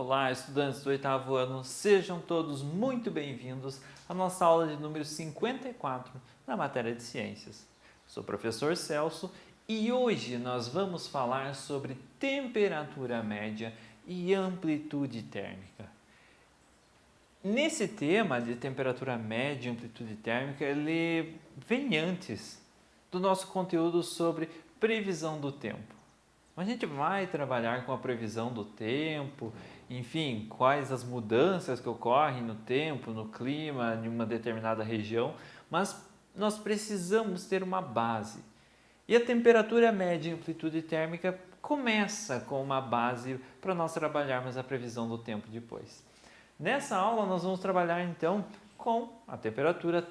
Olá, estudantes do oitavo ano, sejam todos muito bem-vindos à nossa aula de número 54 na matéria de Ciências. Sou o professor Celso e hoje nós vamos falar sobre temperatura média e amplitude térmica. Nesse tema de temperatura média e amplitude térmica, ele vem antes do nosso conteúdo sobre previsão do tempo. A gente vai trabalhar com a previsão do tempo, enfim, quais as mudanças que ocorrem no tempo, no clima, em uma determinada região, mas nós precisamos ter uma base. E a temperatura média e amplitude térmica começa com uma base para nós trabalharmos a previsão do tempo depois. Nessa aula nós vamos trabalhar então com a temperatura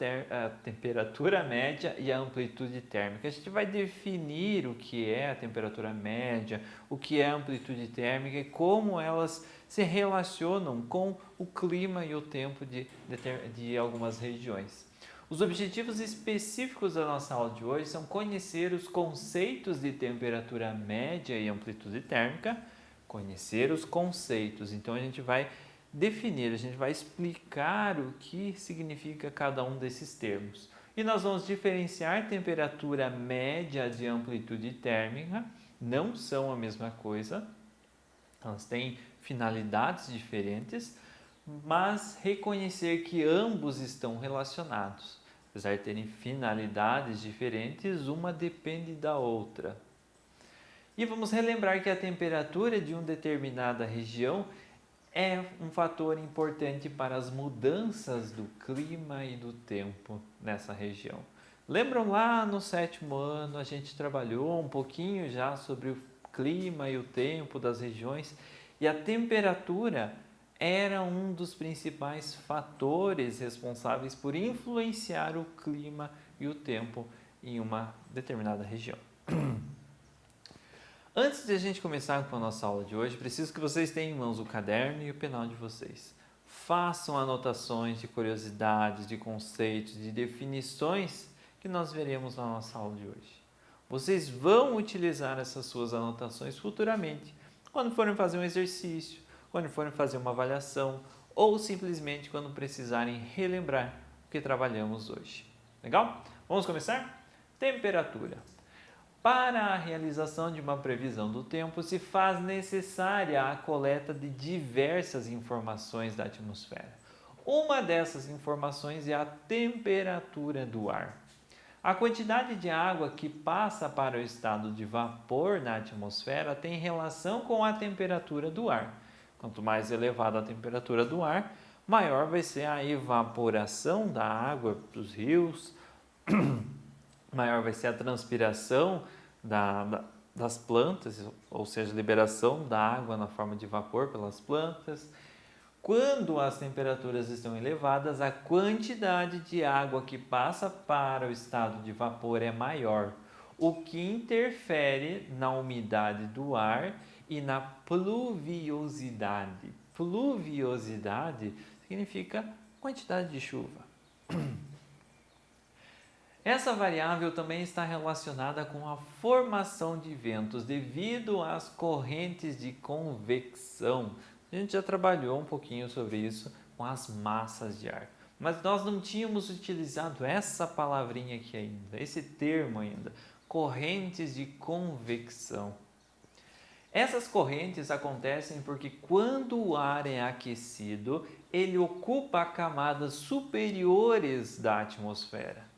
média e a amplitude térmica. A gente vai definir o que é a temperatura média, o que é a amplitude térmica e como elas se relacionam com o clima e o tempo de algumas regiões. Os objetivos específicos da nossa aula de hoje são conhecer os conceitos de temperatura média e amplitude térmica, conhecer os conceitos. Então a gente vai definir, a gente vai explicar o que significa cada um desses termos. E nós vamos diferenciar temperatura média de amplitude térmica, não são a mesma coisa, elas têm finalidades diferentes, mas reconhecer que ambos estão relacionados. Apesar de terem finalidades diferentes, uma depende da outra. E vamos relembrar que a temperatura de uma determinada região é um fator importante para as mudanças do clima e do tempo nessa região. Lembram lá no sétimo ano a gente trabalhou um pouquinho já sobre o clima e o tempo das regiões e a temperatura era um dos principais fatores responsáveis por influenciar o clima e o tempo em uma determinada região. Antes de a gente começar com a nossa aula de hoje, preciso que vocês tenham em mãos o caderno e o penal de vocês. Façam anotações de curiosidades, de conceitos, de definições que nós veremos na nossa aula de hoje. Vocês vão utilizar essas suas anotações futuramente, quando forem fazer um exercício, quando forem fazer uma avaliação ou simplesmente quando precisarem relembrar o que trabalhamos hoje. Legal? Vamos começar? Temperatura. Para a realização de uma previsão do tempo, se faz necessária a coleta de diversas informações da atmosfera. Uma dessas informações é a temperatura do ar. A quantidade de água que passa para o estado de vapor na atmosfera tem relação com a temperatura do ar. Quanto mais elevada a temperatura do ar, maior vai ser a evaporação da água dos rios, maior vai ser a transpiração das plantas, ou seja, liberação da água na forma de vapor pelas plantas. Quando as temperaturas estão elevadas, a quantidade de água que passa para o estado de vapor é maior, o que interfere na umidade do ar e na pluviosidade. Pluviosidade significa quantidade de chuva. Essa variável também está relacionada com a formação de ventos devido às correntes de convecção. A gente já trabalhou um pouquinho sobre isso com as massas de ar, mas nós não tínhamos utilizado essa palavrinha aqui ainda, esse termo ainda, correntes de convecção. Essas correntes acontecem porque quando o ar é aquecido, ele ocupa camadas superiores da atmosfera.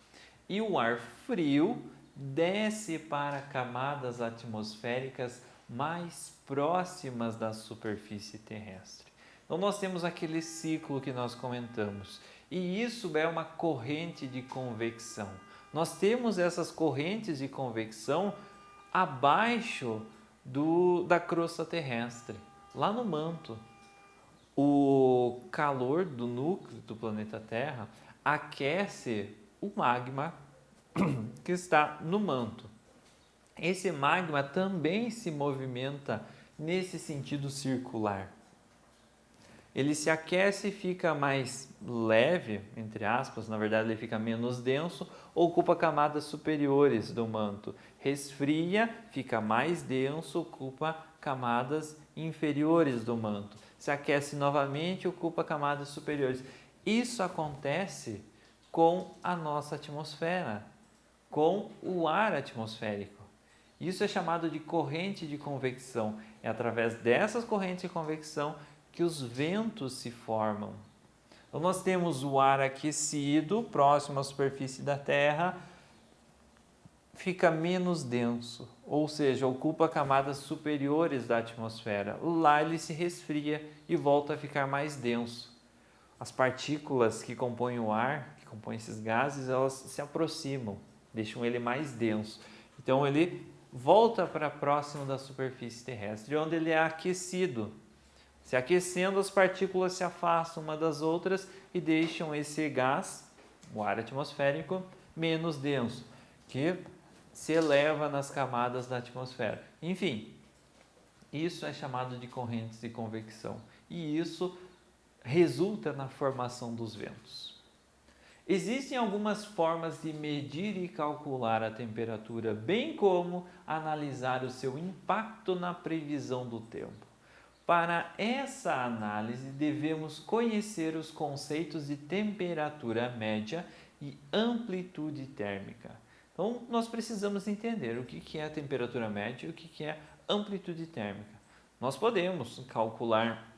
E o ar frio desce para camadas atmosféricas mais próximas da superfície terrestre. Então nós temos aquele ciclo que nós comentamos. E isso é uma corrente de convecção. Nós temos essas correntes de convecção abaixo da crosta terrestre, lá no manto. O calor do núcleo do planeta Terra aquece o magma que está no manto. Esse magma também se movimenta nesse sentido circular. Ele se aquece e fica mais leve, entre aspas, na verdade ele fica menos denso, ocupa camadas superiores do manto. Resfria, fica mais denso, ocupa camadas inferiores do manto, se aquece novamente e ocupa camadas superiores. Isso acontece com a nossa atmosfera, com o ar atmosférico. Isso é chamado de corrente de convecção. É através dessas correntes de convecção que os ventos se formam. Então, nós temos o ar aquecido, próximo à superfície da Terra, fica menos denso, ou seja, ocupa camadas superiores da atmosfera. Lá ele se resfria e volta a ficar mais denso. As partículas que compõem o ar, que compõem esses gases, elas se aproximam, deixam ele mais denso. Então ele volta para próximo da superfície terrestre, onde ele é aquecido. Se aquecendo, as partículas se afastam uma das outras e deixam esse gás, o ar atmosférico, menos denso, que se eleva nas camadas da atmosfera. Enfim, isso é chamado de correntes de convecção e isso resulta na formação dos ventos. Existem algumas formas de medir e calcular a temperatura, bem como analisar o seu impacto na previsão do tempo. Para essa análise, devemos conhecer os conceitos de temperatura média e amplitude térmica. Então, nós precisamos entender o que é a temperatura média e o que é amplitude térmica. Nós podemos calcular,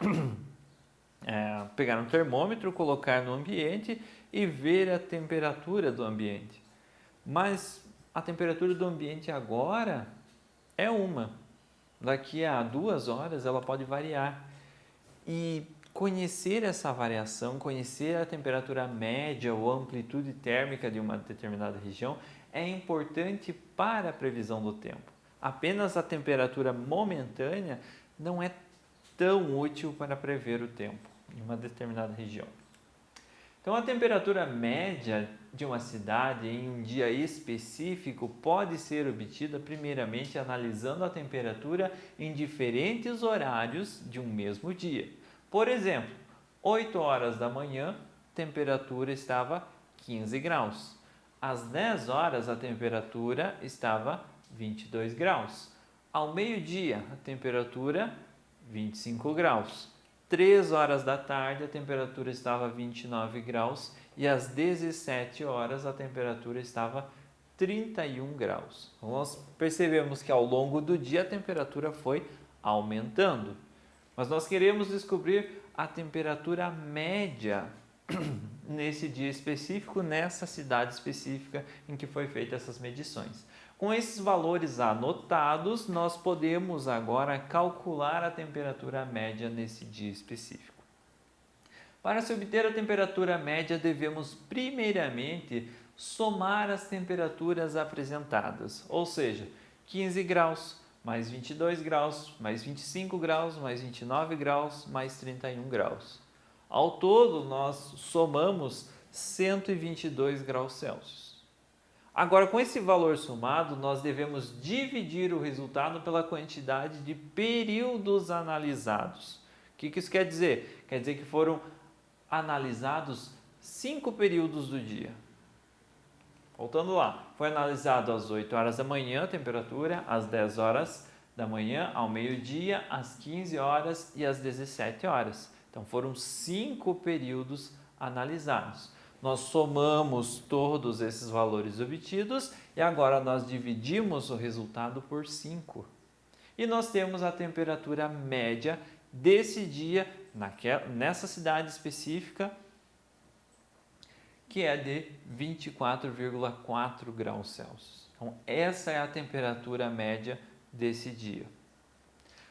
pegar um termômetro, colocar no ambiente e ver a temperatura do ambiente. Mas a temperatura do ambiente agora é uma. Daqui a 2 horas ela pode variar. E conhecer essa variação, conhecer a temperatura média ou amplitude térmica de uma determinada região é importante para a previsão do tempo. Apenas a temperatura momentânea não é tão útil para prever o tempo em uma determinada região. Então, a temperatura média de uma cidade em um dia específico pode ser obtida primeiramente analisando a temperatura em diferentes horários de um mesmo dia. Por exemplo, 8 horas da manhã, a temperatura estava 15 graus. Às 10 horas, a temperatura estava 22 graus. Ao meio-dia, a temperatura 25 graus. 3 horas da tarde, a temperatura estava 29 graus e às 17 horas a temperatura estava 31 graus. Então, nós percebemos que ao longo do dia a temperatura foi aumentando. Mas nós queremos descobrir a temperatura média nesse dia específico, nessa cidade específica em que foi feita essas medições. Com esses valores anotados, nós podemos agora calcular a temperatura média nesse dia específico. Para se obter a temperatura média, devemos primeiramente somar as temperaturas apresentadas, ou seja, 15 graus, mais 22 graus, mais 25 graus, mais 29 graus, mais 31 graus. Ao todo, nós somamos 122 graus Celsius. Agora, com esse valor somado, nós devemos dividir o resultado pela quantidade de períodos analisados. O que isso quer dizer? Quer dizer que foram analisados 5 períodos do dia. Voltando lá, foi analisado às 8 horas da manhã a temperatura, às 10 horas da manhã, ao meio-dia, às 15 horas e às 17 horas. Então, foram 5 períodos analisados. Nós somamos todos esses valores obtidos e agora nós dividimos o resultado por 5. E nós temos a temperatura média desse dia nessa cidade específica, que é de 24,4 graus Celsius. Então, essa é a temperatura média desse dia.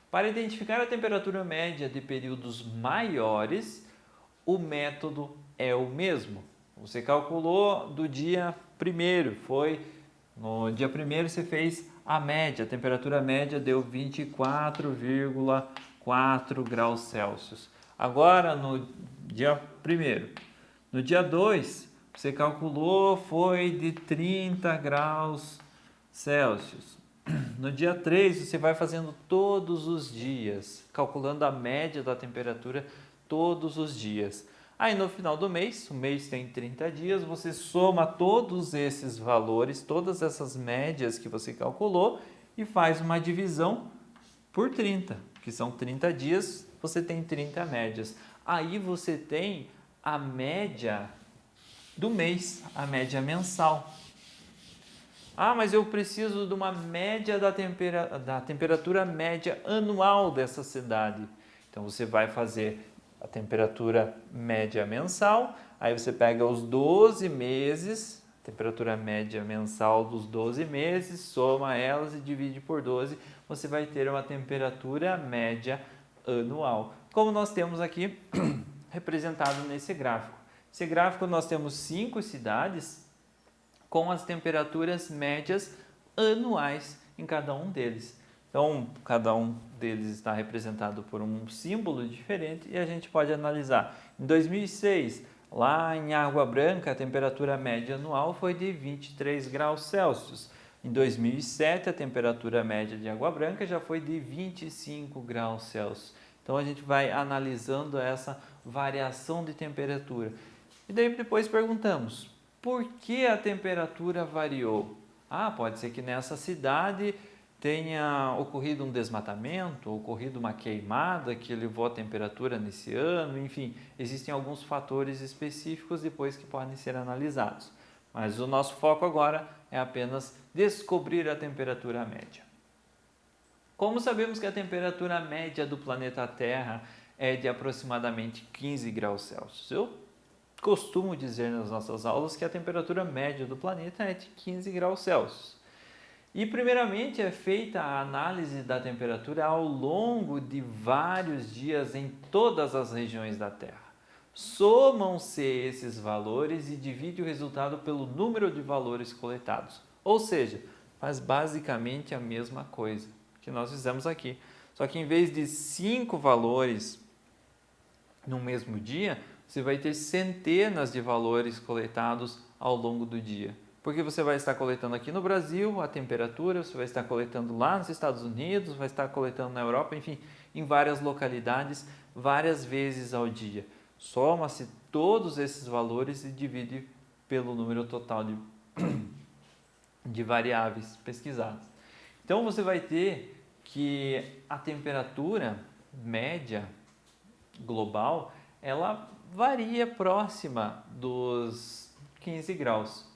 Para identificar a temperatura média de períodos maiores, o método é o mesmo. Você calculou do dia 1º, no dia 1º você fez a média, a temperatura média deu 24,4 graus Celsius. Agora, no dia 1º, no dia 2, você calculou, foi de 30 graus Celsius. No dia 3, você vai fazendo todos os dias, calculando a média da temperatura todos os dias. Aí no final do mês, o mês tem 30 dias, você soma todos esses valores, todas essas médias que você calculou e faz uma divisão por 30. que são 30 dias, você tem 30 médias. Aí você tem a média do mês, a média mensal. Ah, mas eu preciso de uma média da temperatura média anual dessa cidade. Então você vai fazer a temperatura média mensal, aí você pega os 12 meses, temperatura média mensal dos 12 meses, soma elas e divide por 12, você vai ter uma temperatura média anual. Como nós temos aqui representado nesse gráfico. Esse gráfico nós temos 5 cidades com as temperaturas médias anuais em cada um deles. Então, cada um deles está representado por um símbolo diferente e a gente pode analisar. Em 2006, lá em Água Branca, a temperatura média anual foi de 23 graus Celsius. Em 2007, a temperatura média de Água Branca já foi de 25 graus Celsius. Então, a gente vai analisando essa variação de temperatura. E daí depois perguntamos, por que a temperatura variou? Ah, pode ser que nessa cidade tenha ocorrido um desmatamento, ocorrido uma queimada que levou a temperatura nesse ano, enfim, existem alguns fatores específicos depois que podem ser analisados. Mas o nosso foco agora é apenas descobrir a temperatura média. Como sabemos que a temperatura média do planeta Terra é de aproximadamente 15 graus Celsius? Eu costumo dizer nas nossas aulas que a temperatura média do planeta é de 15 graus Celsius. E primeiramente é feita a análise da temperatura ao longo de vários dias em todas as regiões da Terra. Somam-se esses valores e divide o resultado pelo número de valores coletados. Ou seja, faz basicamente a mesma coisa que nós fizemos aqui. Só que em vez de 5 valores no mesmo dia, você vai ter centenas de valores coletados ao longo do dia. Porque você vai estar coletando aqui no Brasil a temperatura, você vai estar coletando lá nos Estados Unidos, vai estar coletando na Europa, enfim, em várias localidades, várias vezes ao dia. Soma-se todos esses valores e divide pelo número total de variáveis pesquisadas. Então você vai ter que a temperatura média global, ela varia próxima dos 15 graus.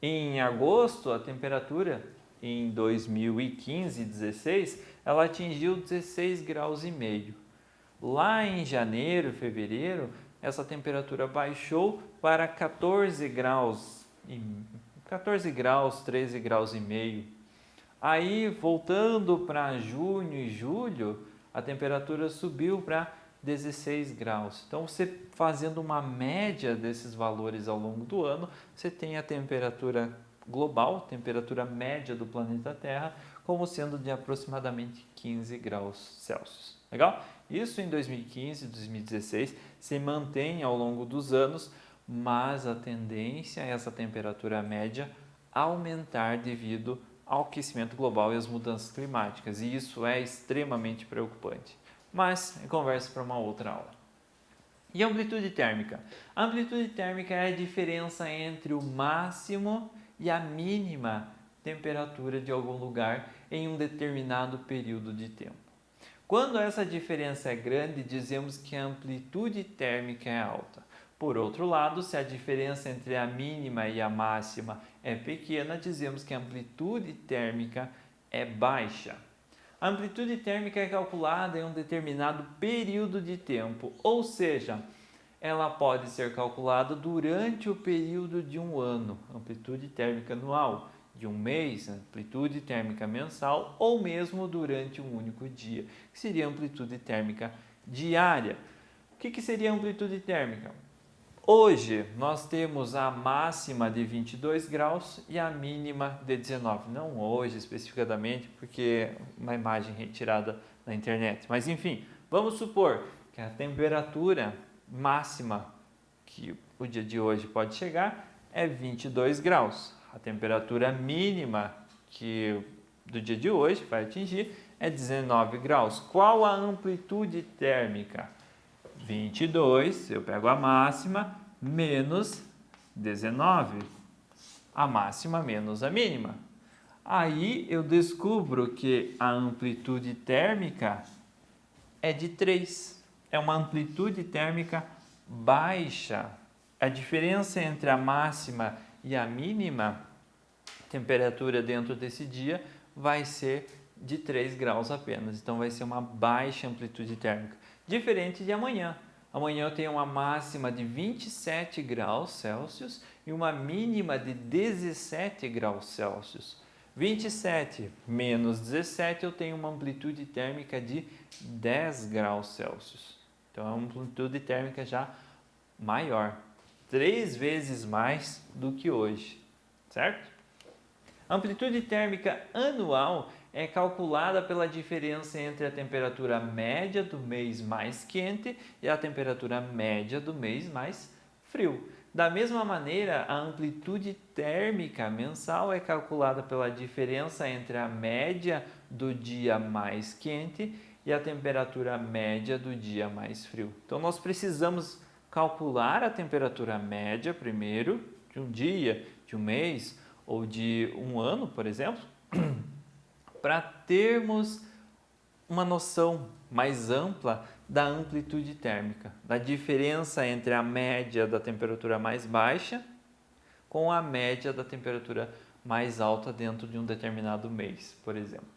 Em agosto, a temperatura em 2015 e 16, ela atingiu 16 graus e meio. Lá em janeiro, fevereiro, essa temperatura baixou para 14 graus, 13 graus e meio. Aí, voltando para junho e julho, a temperatura subiu para 16 graus. Então, você fazendo uma média desses valores ao longo do ano, você tem a temperatura global, temperatura média do planeta Terra, como sendo de aproximadamente 15 graus Celsius. Legal? Isso em 2015 e 2016 se mantém ao longo dos anos, mas a tendência é essa temperatura média aumentar devido ao aquecimento global e às mudanças climáticas, e isso é extremamente preocupante. Mas é conversa para uma outra aula. E a amplitude térmica? A amplitude térmica é a diferença entre o máximo e a mínima temperatura de algum lugar em um determinado período de tempo. Quando essa diferença é grande, dizemos que a amplitude térmica é alta. Por outro lado, se a diferença entre a mínima e a máxima é pequena, dizemos que a amplitude térmica é baixa. A amplitude térmica é calculada em um determinado período de tempo, ou seja, ela pode ser calculada durante o período de um ano, amplitude térmica anual, de um mês, amplitude térmica mensal, ou mesmo durante um único dia, que seria a amplitude térmica diária. O que seria a amplitude térmica? Hoje nós temos a máxima de 22 graus e a mínima de 19. Não hoje especificadamente, porque é uma imagem retirada na internet. Mas enfim, vamos supor que a temperatura máxima que o dia de hoje pode chegar é 22 graus. A temperatura mínima que do dia de hoje vai atingir é 19 graus. Qual a amplitude térmica? 22, eu pego a máxima, menos 19. A máxima menos a mínima. Aí eu descubro que a amplitude térmica é de 3. É uma amplitude térmica baixa. A diferença entre a máxima e a mínima temperatura dentro desse dia vai ser de 3 graus apenas. Então, vai ser uma baixa amplitude térmica. Diferente de amanhã. Amanhã eu tenho uma máxima de 27 graus Celsius e uma mínima de 17 graus Celsius. 27 menos 17 eu tenho uma amplitude térmica de 10 graus Celsius. Então, é uma amplitude térmica já maior. 3 vezes mais do que hoje, certo? A amplitude térmica anual é calculada pela diferença entre a temperatura média do mês mais quente e a temperatura média do mês mais frio. Da mesma maneira, a amplitude térmica mensal é calculada pela diferença entre a média do dia mais quente e a temperatura média do dia mais frio. Então, nós precisamos calcular a temperatura média primeiro, de um dia, de um mês ou de um ano, por exemplo, para termos uma noção mais ampla da amplitude térmica, da diferença entre a média da temperatura mais baixa com a média da temperatura mais alta dentro de um determinado mês, por exemplo.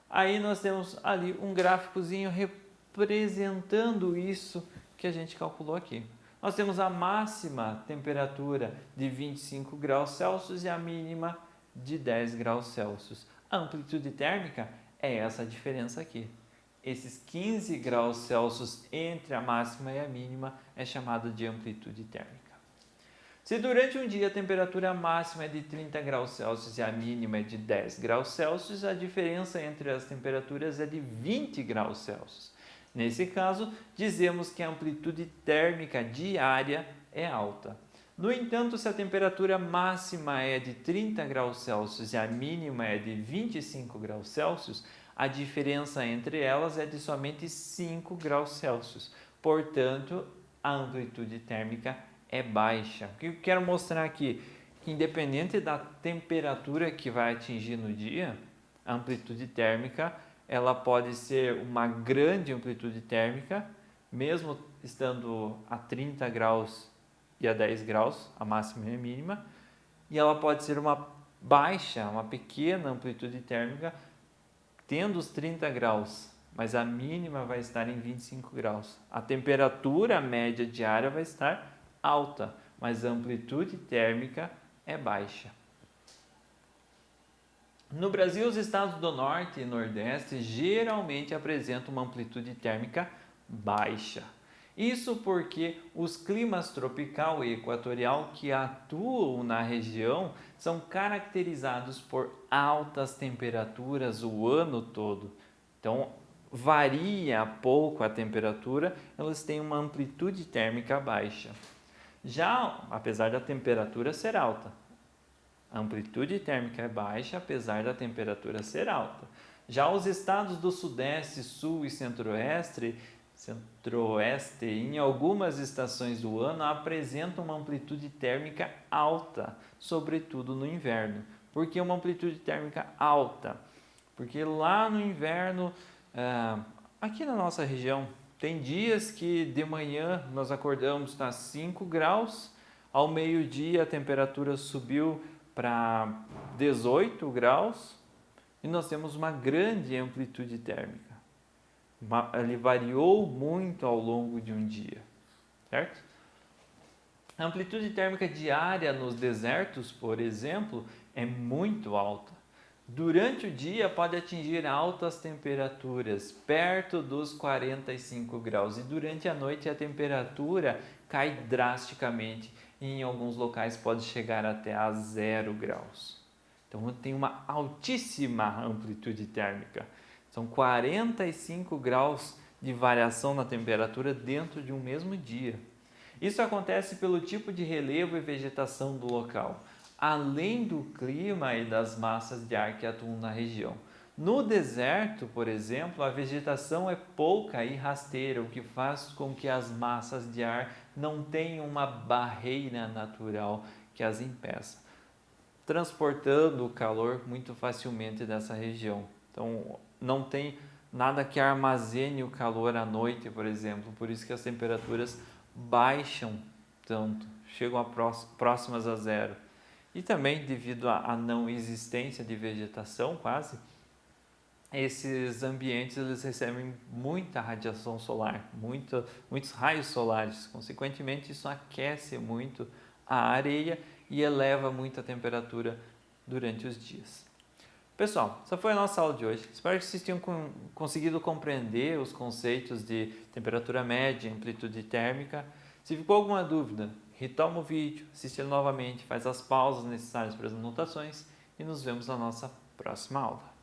Aí nós temos ali um gráficozinho representando isso que a gente calculou aqui. Nós temos a máxima temperatura de 25 graus Celsius e a mínima de 10 graus Celsius. A amplitude térmica é essa diferença aqui. Esses 15 graus Celsius entre a máxima e a mínima é chamado de amplitude térmica. Se durante um dia a temperatura máxima é de 30 graus Celsius e a mínima é de 10 graus Celsius, a diferença entre as temperaturas é de 20 graus Celsius. Nesse caso, dizemos que a amplitude térmica diária é alta. No entanto, se a temperatura máxima é de 30 graus Celsius e a mínima é de 25 graus Celsius, a diferença entre elas é de somente 5 graus Celsius. Portanto, a amplitude térmica é baixa. O que eu quero mostrar aqui? Que independente da temperatura que vai atingir no dia, a amplitude térmica ela pode ser uma grande amplitude térmica, mesmo estando a 30 graus e a 10 graus, a máxima e a mínima, e ela pode ser uma baixa, uma pequena amplitude térmica, tendo os 30 graus, mas a mínima vai estar em 25 graus. A temperatura média diária vai estar alta, mas a amplitude térmica é baixa. No Brasil, os estados do Norte e Nordeste geralmente apresentam uma amplitude térmica baixa. Isso porque os climas tropical e equatorial que atuam na região são caracterizados por altas temperaturas o ano todo. Então, varia pouco a temperatura, elas têm uma amplitude térmica baixa. Já, apesar da temperatura ser alta, a amplitude térmica é baixa, apesar da temperatura ser alta. Já os estados do Sudeste, Sul e Centro-Oeste, em algumas estações do ano, apresentam uma amplitude térmica alta, sobretudo no inverno. Por que uma amplitude térmica alta? Porque lá no inverno, aqui na nossa região, tem dias que de manhã nós acordamos a 5 graus, ao meio-dia a temperatura subiu para 18 graus e nós temos uma grande amplitude térmica. Ele variou muito ao longo de um dia, certo? A amplitude térmica diária nos desertos, por exemplo, é muito alta. Durante o dia pode atingir altas temperaturas, perto dos 45 graus, e durante a noite a temperatura cai drasticamente e em alguns locais pode chegar até a 0 graus. Então tem uma altíssima amplitude térmica. São 45 graus de variação na temperatura dentro de um mesmo dia. Isso acontece pelo tipo de relevo e vegetação do local, além do clima e das massas de ar que atuam na região. No deserto, por exemplo, a vegetação é pouca e rasteira, o que faz com que as massas de ar não tenham uma barreira natural que as impeça, transportando o calor muito facilmente dessa região. Então, nada que armazene o calor à noite, por exemplo. Por isso que as temperaturas baixam tanto, chegam próximas a zero. E também devido à não existência de vegetação quase, esses ambientes eles recebem muita radiação solar, muitos raios solares. Consequentemente, isso aquece muito a areia e eleva muito a temperatura durante os dias. Pessoal, essa foi a nossa aula de hoje. Espero que vocês tenham conseguido compreender os conceitos de temperatura média e amplitude térmica. Se ficou alguma dúvida, retoma o vídeo, assiste ele novamente, faz as pausas necessárias para as anotações e nos vemos na nossa próxima aula.